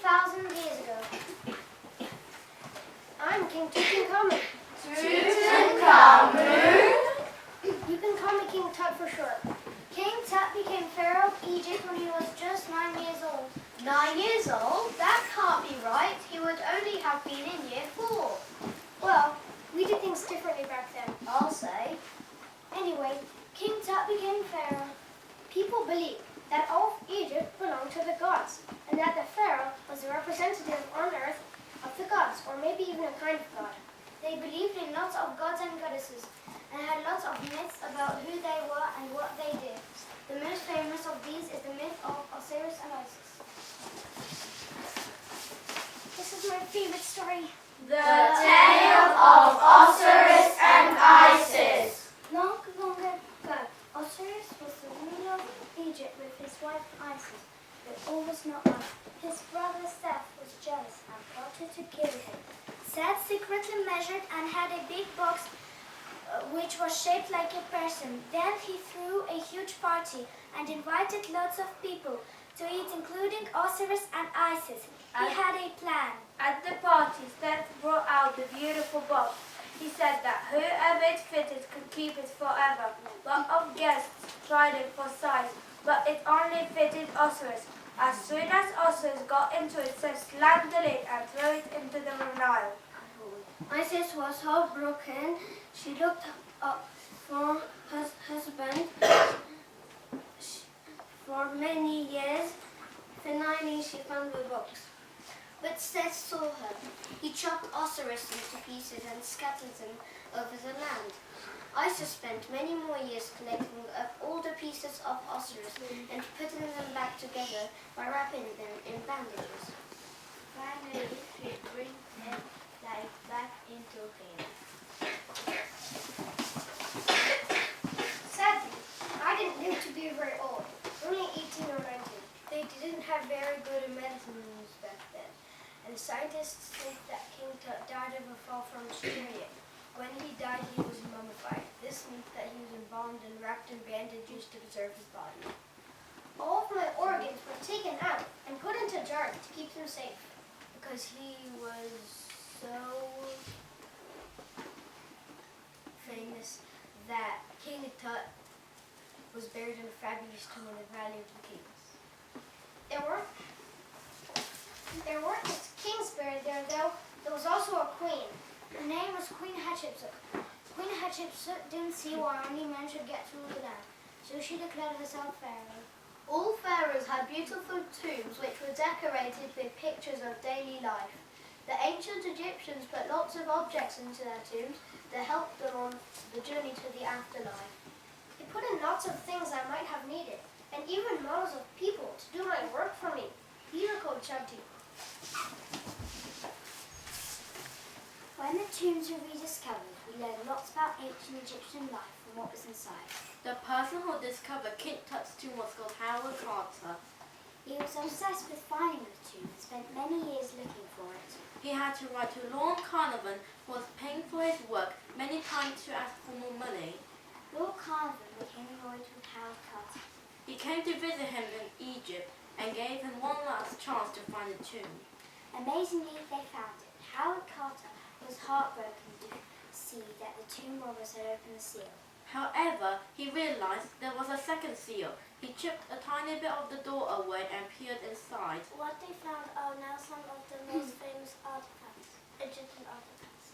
4,000 years ago. I'm King Tutankhamun. Tutankhamun? You can call me King Tut for short. King Tut became Pharaoh of Egypt when he was just 9 years old. 9 years old? That can't be right. He would only have been in year 4. Well, we did things differently back then. I'll say. Anyway, King Tut became Pharaoh. People believed that all of Egypt belonged to the gods, and that the Pharaoh was a representative on earth of the gods, or maybe even a kind of god. They believed in lots of gods and goddesses, and had lots of myths about who they were and what they did. The most famous of these is the myth of Osiris and Isis. This is my favorite story. The tale of Osiris and Isis. Long ago, Osiris was the ruler of Egypt with his wife Isis, but all was not well. His brother Seth was jealous and plotted to kill him. Seth secretly measured and had a big box which was shaped like a person. Then he threw a huge party and invited lots of people to eat, including Osiris and Isis. He had a plan. At the party, Seth brought out the beautiful box. He said that whoever it fitted could keep it forever. Lot of guests tried it for size, but it only fitted Osiris. As soon as Osiris got into it, Seth slammed the lid and threw it into the Nile. Isis was heartbroken. She looked up for her husband for many years. Finally, she found the box. But Seth saw her. He chopped Osiris into pieces and scattered them over the land. Isis spent many more years collecting up all the pieces of Osiris and putting them back together by wrapping them in bandages. Finally, she brings him back into him. Sadly, I didn't live to be very old, only 18 or 19. They didn't have very good medicines back then, and scientists think that King Tut died of a fall from his chariot. When he died, he was mummified. This meant that he was embalmed and wrapped in bandages to preserve his body. All of my organs were taken out and put into jars to keep them safe, because he was so famous that King Tut was buried in a fabulous tomb in the Valley of the Kings. There weren't just kings buried there, though. There was also a queen. Her name was Queen Hatshepsut. Queen Hatshepsut didn't see why only men should get to rule the land, so she declared herself pharaoh. All pharaohs had beautiful tombs which were decorated with pictures of daily life. The ancient Egyptians put lots of objects into their tombs that helped them on the journey to the afterlife. They put in lots of things I might have needed, and even models of people to do my work for me. These are called Chabti. When the tombs were rediscovered, we learned lots about ancient Egyptian life and what was inside. The person who discovered King Tut's tomb was called Howard Carter. He was obsessed with finding the tomb and spent many years looking for it. He had to write to Lord Carnarvon, who was paying for his work, many times to ask for more money. Lord Carnarvon became annoyed with Howard Carter. He came to visit him in Egypt and gave him one last chance to find the tomb. Amazingly, they found it. Howard Carter was heartbroken to see that the tomb robbers had opened the seal. However, he realized there was a second seal. He chipped a tiny bit of the door away and peered inside. What they found are now some of the most famous artifacts, Egyptian artifacts.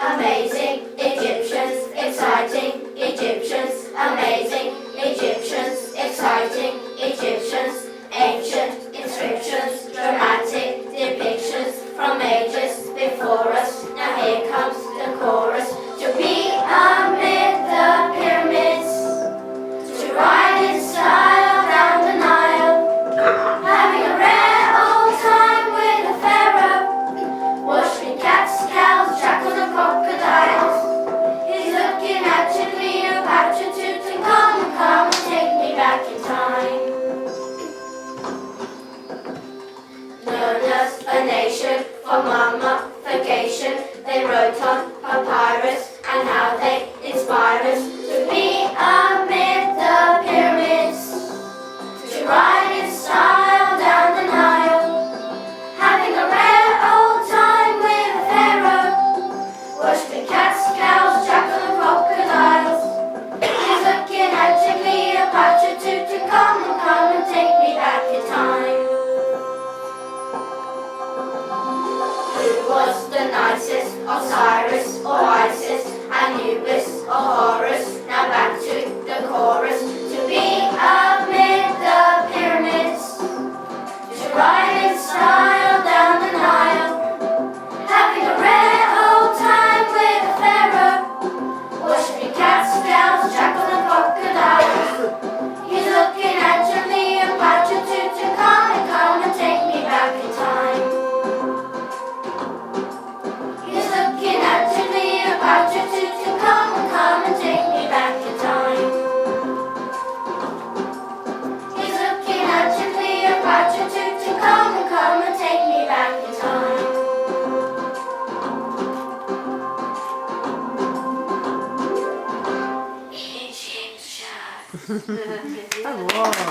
Amazing Egyptians, exciting Egyptians, amazing toot, come and take me back in time. Who was the nicest? Osiris or Isis? Anubis or Horus? Now back to the chorus. To be amid the pyramids, to ride in style down the Nile, having a rare old time with a pharaoh, worshipping cats, cows, jackals and crocodiles. He's looking at Cleopatra to come and take me back in time. He's looking at Cleopatra to come and take me back in time. He's looking at Cleopatra to come and take me back in time. Bravo.